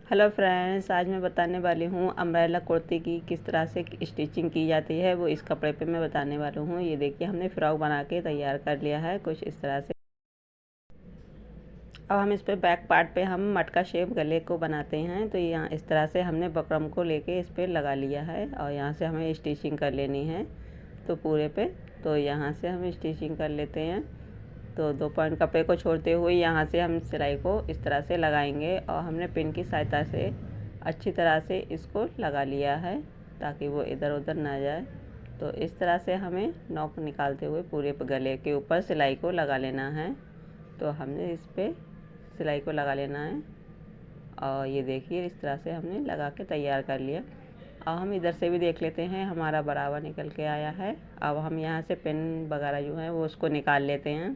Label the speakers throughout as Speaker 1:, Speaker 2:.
Speaker 1: Hello friends, आज मैं बताने वाली हूँ अम्ब्रेला कुर्ती की किस तरह से स्टिचिंग की जाती है, वो इस कपड़े पे मैं बताने वाली हूँ। ये देखिए, हमने फ्रॉक बना के तैयार कर लिया है कुछ इस तरह से। अब हम इस पे बैक पार्ट पे हम मटका शेप गले को बनाते हैं। तो यहाँ इस तरह से हमने बकरम को लेके इस पर लगा लिया है और यहाँ से हमें स्टिचिंग कर लेनी है तो पूरे पे। तो यहाँ से हम स्टिचिंग कर लेते हैं। तो 2 पॉइंट कपड़े को छोड़ते हुए यहाँ से हम सिलाई को इस तरह से लगाएंगे और हमने पिन की सहायता से अच्छी तरह से इसको लगा लिया है ताकि वो इधर उधर ना जाए। तो इस तरह से हमें नॉक निकालते हुए पूरे गले के ऊपर सिलाई को लगा लेना है। तो हमने इस पर सिलाई को लगा लेना है और ये देखिए इस तरह से हमने लगा के तैयार कर लिया। अब हम इधर से भी देख लेते हैं, हमारा बराबर निकल के आया है। अब हम यहाँ से पिन वगैरह जो है वो उसको निकाल लेते हैं।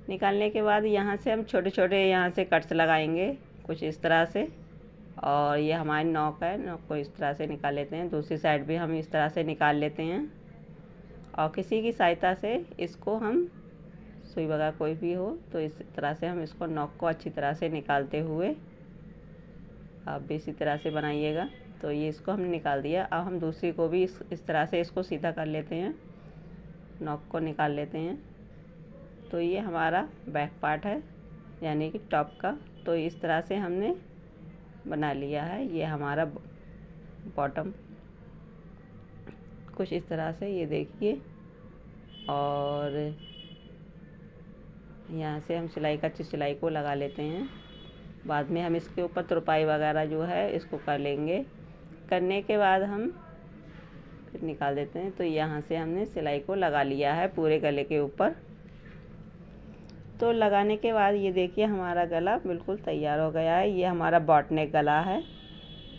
Speaker 1: निकालने के बाद यहाँ से हम छोटे छोटे यहाँ से कट्स लगाएंगे कुछ इस तरह से। और ये हमारी नॉक है, नॉक को इस तरह से निकाल लेते हैं। दूसरी साइड भी हम इस तरह से निकाल लेते हैं और किसी की सहायता से इसको हम सुई वगैरह कोई भी हो तो इस तरह से हम इसको नॉक को अच्छी तरह से निकालते हुए, आप भी इसी तरह से बनाइएगा। तो ये इसको हमने निकाल दिया। अब हम दूसरी को भी इस तरह से इसको सीधा कर लेते हैं, नॉक को निकाल लेते हैं। तो ये हमारा बैक पार्ट है यानी कि टॉप का। तो इस तरह से हमने बना लिया है। ये हमारा बॉटम कुछ इस तरह से, ये देखिए। और यहाँ से हम सिलाई का सिलाई को लगा लेते हैं। बाद में हम इसके ऊपर तुरपाई वगैरह जो है इसको कर लेंगे। करने के बाद हम फिर निकाल देते हैं। तो यहाँ से हमने सिलाई को लगा लिया है पूरे गले के ऊपर। तो लगाने के बाद ये देखिए हमारा गला बिल्कुल तैयार हो गया है। ये हमारा बॉट नेक गला है।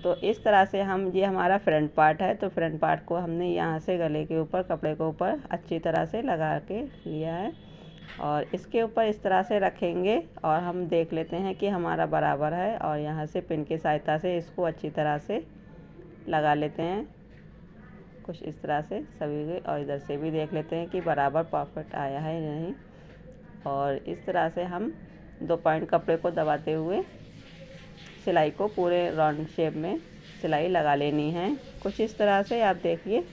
Speaker 1: तो इस तरह से हम, ये हमारा फ्रंट पार्ट है। तो फ्रंट पार्ट को हमने यहाँ से गले के ऊपर, कपड़े के ऊपर अच्छी तरह से लगा के लिया है और इसके ऊपर इस तरह से रखेंगे और हम देख लेते हैं कि हमारा बराबर है। और यहाँ से पिन की सहायता से इसको अच्छी तरह से लगा लेते हैं कुछ इस तरह से सभी के। और इधर से भी देख लेते हैं कि बराबर परफेक्ट आया है या नहीं। और इस तरह से हम 2 पॉइंट कपड़े को दबाते हुए सिलाई को पूरे राउंड शेप में सिलाई लगा लेनी है कुछ इस तरह से। आप देखिए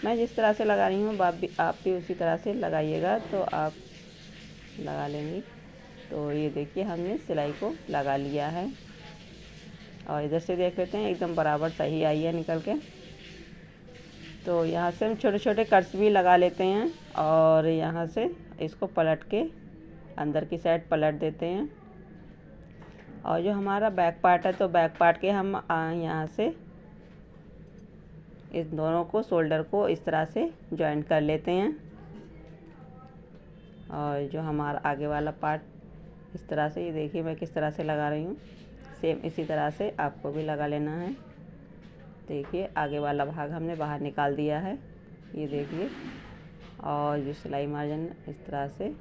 Speaker 1: मैं जिस तरह से लगा रही हूँ आप भी उसी तरह से लगाइएगा तो आप लगा लेंगी। तो ये देखिए हमने सिलाई को लगा लिया है और इधर से देख लेते हैं एकदम बराबर सही आई है निकल के। तो यहाँ से हम छोटे छोटे कट्स भी लगा लेते हैं और यहाँ से इसको पलट के अंदर की साइड पलट देते हैं। और जो हमारा बैक पार्ट है तो बैक पार्ट के हम यहाँ से इस दोनों को, शोल्डर को इस तरह से जॉइंट कर लेते हैं। और जो हमारा आगे वाला पार्ट इस तरह से, ये देखिए मैं किस तरह से लगा रही हूँ, सेम इसी तरह से आपको भी लगा लेना है। देखिए आगे वाला भाग हमने बाहर निकाल दिया है, ये देखिए। और जो सिलाई मार्जिन इस तरह से,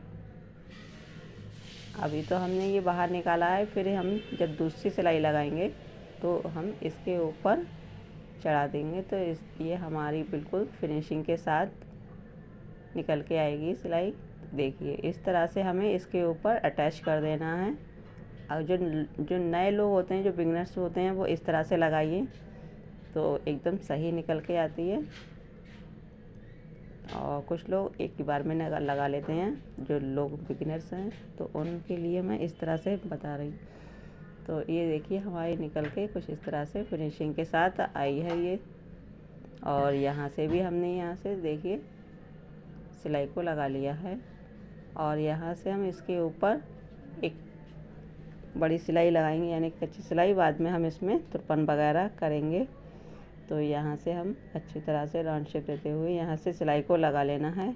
Speaker 1: अभी तो हमने ये बाहर निकाला है। फिर हम जब दूसरी सिलाई लगाएंगे तो हम इसके ऊपर चढ़ा देंगे। तो ये हमारी बिल्कुल फिनिशिंग के साथ निकल के आएगी सिलाई। देखिए इस तरह से हमें इसके ऊपर अटैच कर देना है। और जो नए लोग होते हैं, जो बिगनर्स होते हैं, वो इस तरह से लगाइए तो एकदम सही निकल के आती है। और कुछ लोग एक ही बार में लगा लेते हैं, जो लोग बिगिनर्स हैं, तो उनके लिए मैं इस तरह से बता रही हूँ। तो ये देखिए हमारी निकल के कुछ इस तरह से फिनिशिंग के साथ आई है ये। और यहाँ से भी हमने यहाँ से देखिए सिलाई को लगा लिया है। और यहाँ से हम इसके ऊपर एक बड़ी सिलाई लगाएंगे यानी कच्ची सिलाई। बाद में हम इसमें तुरपन वगैरह करेंगे। तो यहाँ से हम अच्छी तरह से राउंड शेप देते हुए यहाँ से सिलाई को लगा लेना है।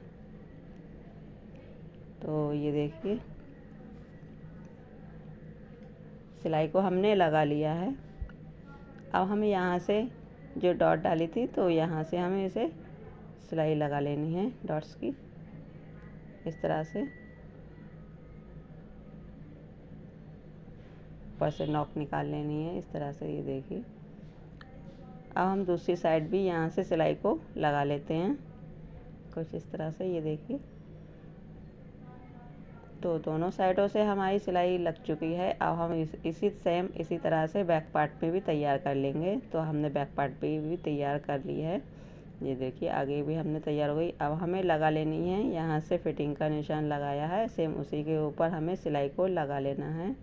Speaker 1: तो ये देखिए सिलाई को हमने लगा लिया है। अब हमें यहाँ से जो डॉट डाली थी तो यहाँ से हमें इसे सिलाई लगा लेनी है डॉट्स की इस तरह से। ऊपर से नॉक निकाल लेनी है इस तरह से, ये देखिए। अब हम दूसरी साइड भी यहाँ से सिलाई को लगा लेते हैं कुछ इस तरह से, ये देखिए। तो दोनों साइडों से हमारी सिलाई लग चुकी है। अब हम इसी तरह से बैक पार्ट पे भी तैयार कर लेंगे। तो हमने बैक पार्ट पे भी तैयार कर ली है। ये देखिए आगे भी हमने तैयार हो गई। अब हमें लगा लेनी है, यहाँ से फिटिंग का निशान लगाया है, सेम उसी के ऊपर हमें सिलाई को लगा लेना है।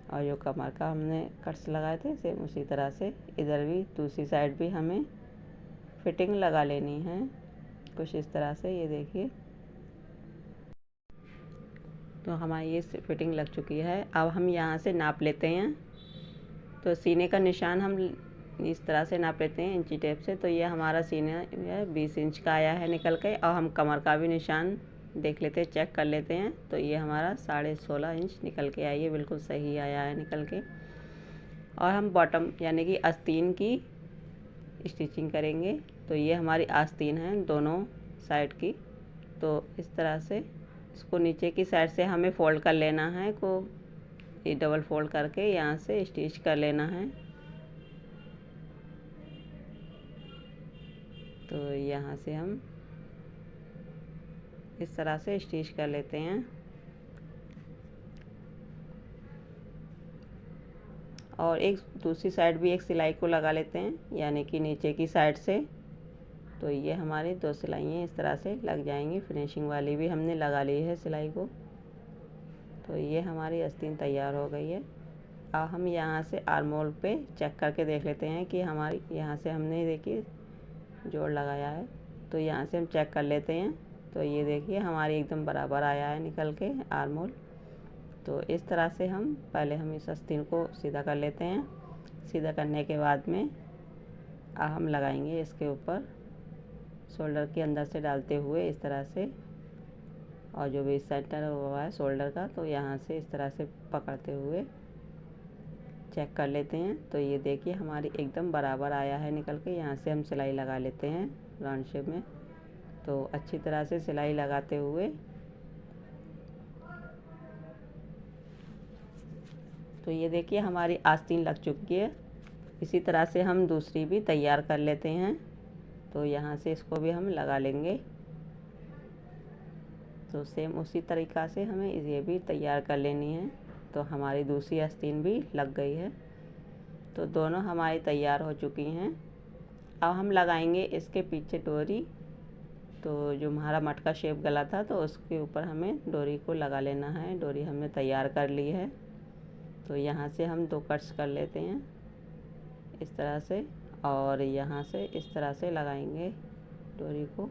Speaker 1: और जो कमर का हमने कट्स लगाए थे सेम उसी तरह से इधर भी दूसरी साइड भी हमें फिटिंग लगा लेनी है, कुछ इस तरह से। ये देखिए तो हमारी ये फिटिंग लग चुकी है। अब हम यहाँ से नाप लेते हैं। तो सीने का निशान हम इस तरह से नाप लेते हैं इंची टेप से। तो ये हमारा सीना 20 इंच का आया है निकल के। और हम कमर का भी निशान देख लेते हैं, चेक कर लेते हैं। तो ये हमारा 16.5 इंच निकल के आई है, बिल्कुल सही आया है निकल के। और हम बॉटम यानी कि आस्तीन की स्टिचिंग करेंगे। तो ये हमारी आस्तीन है दोनों साइड की। तो इस तरह से इसको नीचे की साइड से हमें फ़ोल्ड कर लेना है, को ये डबल फोल्ड करके यहाँ से स्टिच कर लेना है। तो यहाँ से हम इस तरह से स्टिच कर लेते हैं। और एक दूसरी साइड भी एक सिलाई को लगा लेते हैं, यानी कि नीचे की साइड से। तो ये हमारी 2 सिलाइयाँ इस तरह से लग जाएंगी। फिनिशिंग वाली भी हमने लगा ली है सिलाई को। तो ये हमारी आस्तीन तैयार हो गई है। अब हम यहाँ से आर्म होल पे चेक करके देख लेते हैं कि हमारी यहाँ से हमने देखिए जोड़ लगाया है। तो यहाँ से हम चेक कर लेते हैं। तो ये देखिए हमारी एकदम बराबर आया है निकल के आर्म होल। तो इस तरह से हम पहले हम इस आस्तीन को सीधा कर लेते हैं। सीधा करने के बाद में हम लगाएंगे इसके ऊपर शोल्डर के अंदर से डालते हुए इस तरह से। और जो भी सेंटर हुआ है शोल्डर का, तो यहाँ से इस तरह से पकड़ते हुए चेक कर लेते हैं। तो ये देखिए हमारी एकदम बराबर आया है निकल के। यहाँ से हम सिलाई लगा लेते हैं राउंड शेप में। तो अच्छी तरह से सिलाई लगाते हुए तो ये देखिए हमारी आस्तीन लग चुकी है। इसी तरह से हम दूसरी भी तैयार कर लेते हैं। तो यहाँ से इसको भी हम लगा लेंगे। तो सेम उसी तरीक़ा से हमें ये भी तैयार कर लेनी है। तो हमारी दूसरी आस्तीन भी लग गई है। तो दोनों हमारी तैयार हो चुकी हैं। अब हम लगाएंगे इसके पीछे डोरी। तो जो हमारा मटका शेप गला था तो उसके ऊपर हमें डोरी को लगा लेना है। डोरी हमने तैयार कर ली है। तो यहाँ से हम 2 कट्स कर लेते हैं इस तरह से। और यहाँ से इस तरह से लगाएंगे डोरी को।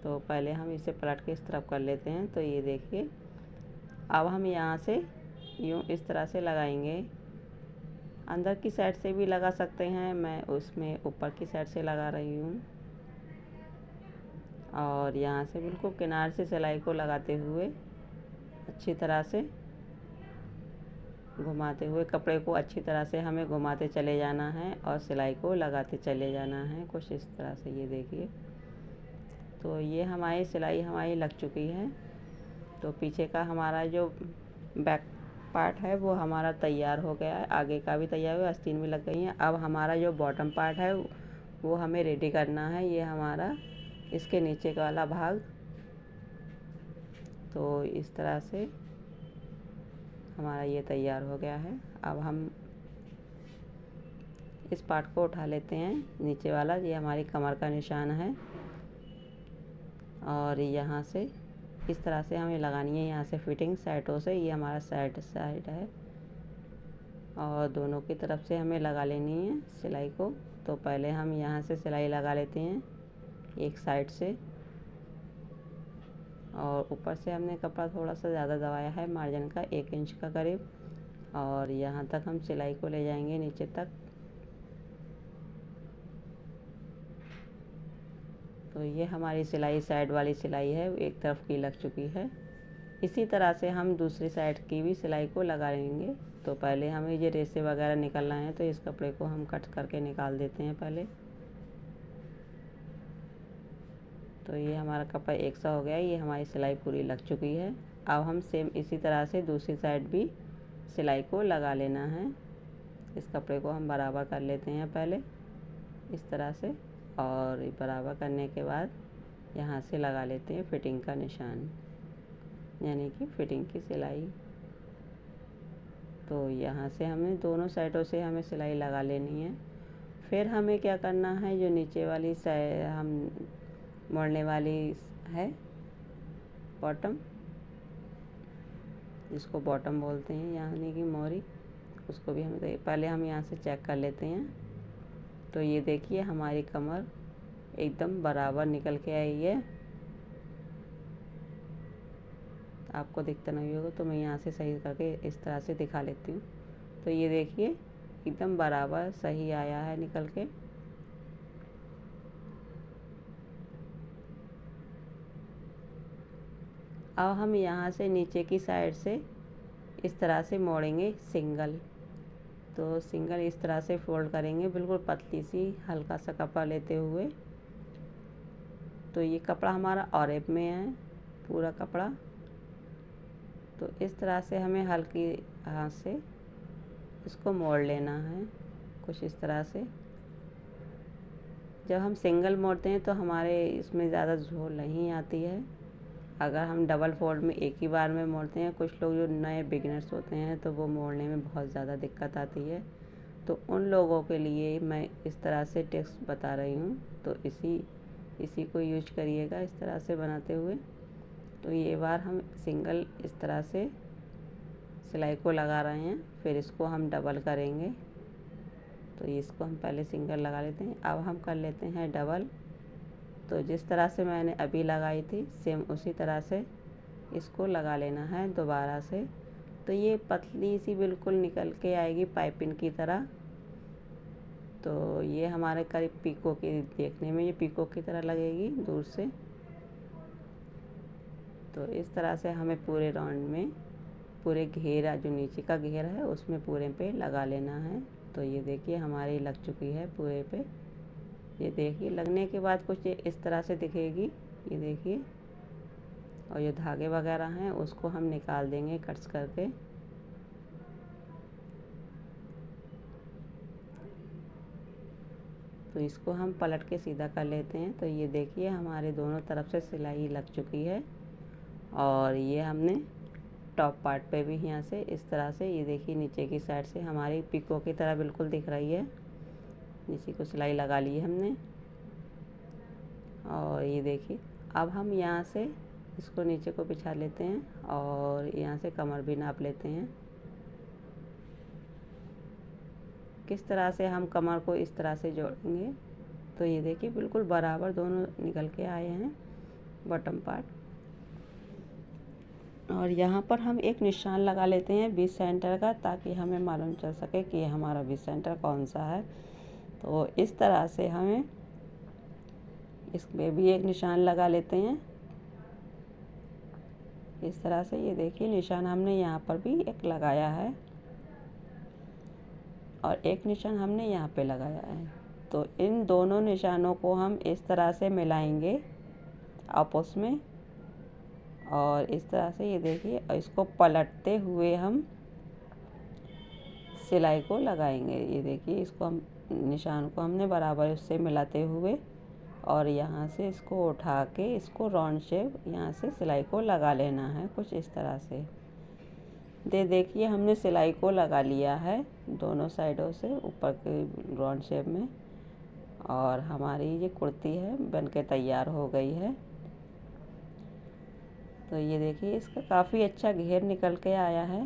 Speaker 1: तो पहले हम इसे पलट के इस तरफ कर लेते हैं। तो ये देखिए अब हम यहाँ से यूँ इस तरह से लगाएंगे। अंदर की साइड से भी लगा सकते हैं, मैं उसमें ऊपर की साइड से लगा रही हूँ। और यहाँ से बिल्कुल किनार से सिलाई को लगाते हुए अच्छी तरह से घुमाते हुए कपड़े को अच्छी तरह से हमें घुमाते चले जाना है और सिलाई को लगाते चले जाना है, कुछ इस तरह से। ये देखिए तो ये हमारी सिलाई हमारी लग चुकी है। तो पीछे का हमारा जो बैक पार्ट है वो हमारा तैयार हो गया है, आगे का भी तैयार हुआ, आस्तीन भी लग गई है। अब हमारा जो बॉटम पार्ट है वो हमें रेडी करना है। ये हमारा इसके नीचे का वाला भाग। तो इस तरह से हमारा ये तैयार हो गया है। अब हम इस पार्ट को उठा लेते हैं नीचे वाला। ये हमारी कमर का निशान है। और यहाँ से इस तरह से हमें लगानी है, यहाँ से फिटिंग साइडों से। ये हमारा साइड है और दोनों की तरफ से हमें लगा लेनी है सिलाई को। तो पहले हम यहाँ से सिलाई लगा लेते हैं एक साइड से। और ऊपर से हमने कपड़ा थोड़ा सा ज़्यादा दबाया है, मार्जिन का 1 इंच का करीब। और यहाँ तक हम सिलाई को ले जाएंगे नीचे तक। तो ये हमारी सिलाई साइड वाली सिलाई है, एक तरफ की लग चुकी है। इसी तरह से हम दूसरी साइड की भी सिलाई को लगा लेंगे। तो पहले हमें ये रेसे वगैरह निकलना है, तो इस कपड़े को हम कट करके निकाल देते हैं पहले। तो ये हमारा कपड़ा एक सा हो गया। ये हमारी सिलाई पूरी लग चुकी है। अब हम सेम इसी तरह से दूसरी साइड भी सिलाई को लगा लेना है। इस कपड़े को हम बराबर कर लेते हैं पहले इस तरह से। और बराबर करने के बाद यहाँ से लगा लेते हैं फिटिंग का निशान, यानी कि फिटिंग की सिलाई। तो यहाँ से हमें दोनों साइडों से हमें सिलाई लगा लेनी है। फिर हमें क्या करना है, जो नीचे वाली हम मोड़ने वाली है बॉटम, जिसको बॉटम बोलते हैं यानी कि मोरी, उसको भी हमें पहले हम यहाँ से चेक कर लेते हैं। तो ये देखिए हमारी कमर एकदम बराबर निकल के आई है। आपको दिखता नहीं होगा तो मैं यहाँ से सही करके इस तरह से दिखा लेती हूँ। तो ये देखिए एकदम बराबर सही आया है निकल के। अब हम यहाँ से नीचे की साइड से इस तरह से मोड़ेंगे सिंगल। तो सिंगल इस तरह से फोल्ड करेंगे, बिल्कुल पतली सी हल्का सा कपड़ा लेते हुए। तो ये कपड़ा हमारा ऑरेप में है पूरा कपड़ा। तो इस तरह से हमें हल्की हाथ से इसको मोड़ लेना है, कुछ इस तरह से। जब हम सिंगल मोड़ते हैं तो हमारे इसमें ज़्यादा झोल नहीं आती है। अगर हम डबल फोल्ड में एक ही बार में मोड़ते हैं, कुछ लोग जो नए बिगिनर्स होते हैं तो वो मोड़ने में बहुत ज़्यादा दिक्कत आती है। तो उन लोगों के लिए मैं इस तरह से टिप्स बता रही हूँ। तो इसी को यूज करिएगा इस तरह से बनाते हुए। तो ये बार हम सिंगल इस तरह से सिलाई को लगा रहे हैं, फिर इसको हम डबल करेंगे। तो इसको हम पहले सिंगल लगा लेते हैं, अब हम कर लेते हैं डबल। तो जिस तरह से मैंने अभी लगाई थी सेम उसी तरह से इसको लगा लेना है दोबारा से। तो ये पतली सी बिल्कुल निकल के आएगी पाइपिंग की तरह। तो ये हमारे करीब पीको की, देखने में ये पीको की तरह लगेगी दूर से। तो इस तरह से हमें पूरे राउंड में पूरे घेरा, जो नीचे का घेरा है उसमें पूरे पे लगा लेना है। तो ये देखिए हमारी लग चुकी है पूरे पे। ये देखिए लगने के बाद कुछ इस तरह से दिखेगी, ये देखिए। और ये धागे वगैरह हैं उसको हम निकाल देंगे कट्स करके। तो इसको हम पलट के सीधा कर लेते हैं। तो ये देखिए हमारे दोनों तरफ से सिलाई लग चुकी है। और ये हमने टॉप पार्ट पे भी यहाँ से इस तरह से, ये देखिए नीचे की साइड से हमारी पिको की तरह बिल्कुल दिख रही है। नीचे को सिलाई लगा ली है हमने। और ये देखिए अब हम यहाँ से इसको नीचे को बिछा लेते हैं और यहाँ से कमर भी नाप लेते हैं। किस तरह से हम कमर को इस तरह से जोड़ेंगे। तो ये देखिए बिल्कुल बराबर दोनों निकल के आए हैं बॉटम पार्ट। और यहाँ पर हम एक निशान लगा लेते हैं 20 सेंटर का, ताकि हमें मालूम चल सके कि हमारा 20 सेंटर कौन सा है। तो इस तरह से हमें इसमें भी एक निशान लगा लेते हैं इस तरह से। ये देखिए निशान हमने यहाँ पर भी एक लगाया है और एक निशान हमने यहाँ पे लगाया है। तो इन दोनों निशानों को हम इस तरह से मिलाएंगे आपस में। और इस तरह से ये देखिए, और इसको पलटते हुए हम सिलाई को लगाएंगे। ये देखिए इसको हम निशान को हमने बराबर इससे मिलाते हुए और यहाँ से इसको उठा के इसको राउंड शेप यहाँ से सिलाई को लगा लेना है कुछ इस तरह से। देखिए हमने सिलाई को लगा लिया है दोनों साइडों से ऊपर के राउंड शेप में। और हमारी ये कुर्ती है बन के तैयार हो गई है। तो ये देखिए इसका काफ़ी अच्छा घेर निकल के आया है।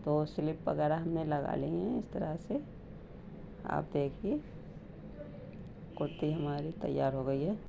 Speaker 1: तो स्लिप वगैरह हमने लगा ली हैं इस तरह से। आप देखिए कुर्ती हमारी तैयार हो गई है।